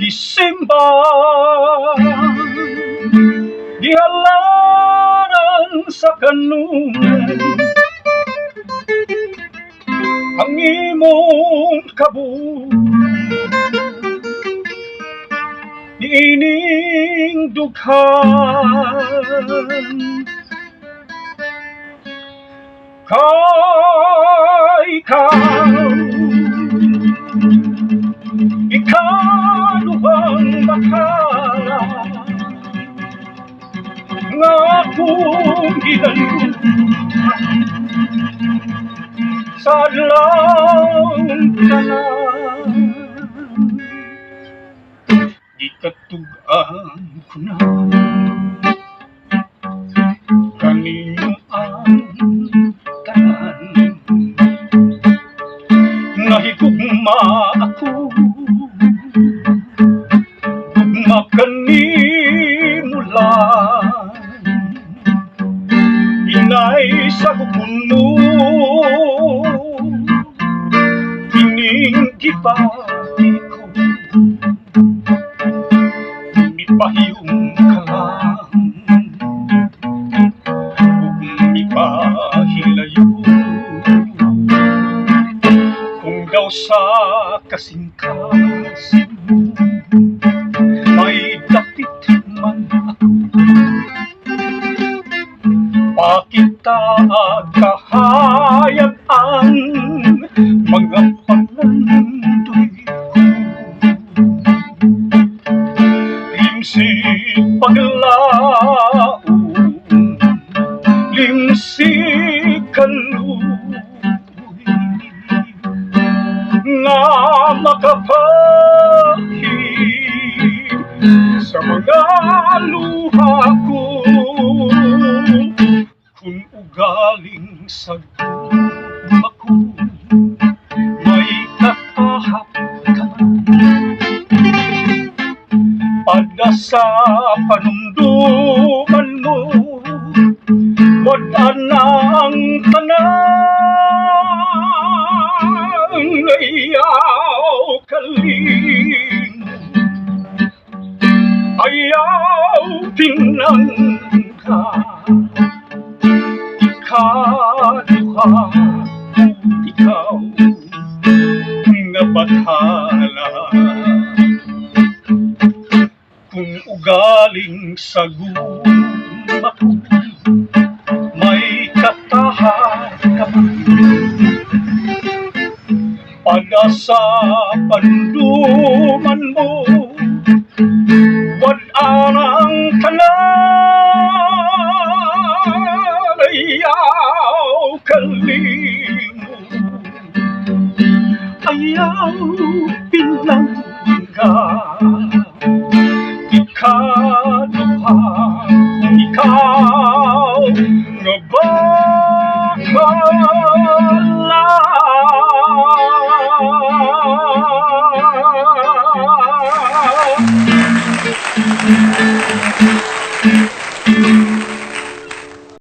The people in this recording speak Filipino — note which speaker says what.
Speaker 1: isimba gihalaran sa kanungan ang imong kabuhi ining dughan kay ikaduhang bakala nga akong ginaluhan sa adlaw tanan ikatugan ko na kanino ang tanan nahigugma ako gugma kanimulan inay sa guguno ining gipati ko mipahiyong ka lang ug mipahilayo kung daw sa kasing-kasing may dapit man ako pakita kahayag ang mga panandoy ko limsik paglaong limsik kaluoy nga makapahid sa mga luha ko kung ugaling sa guma ko may katahap ka pada sa panumduman mo wala nang tanan ayaw kalimo ayaw pinangka ikaduha ikaw nga bathala kung ugaling sa guma ko may katahan ka pada sa panduman mo wala nang tanan ayaw kalimo ayaw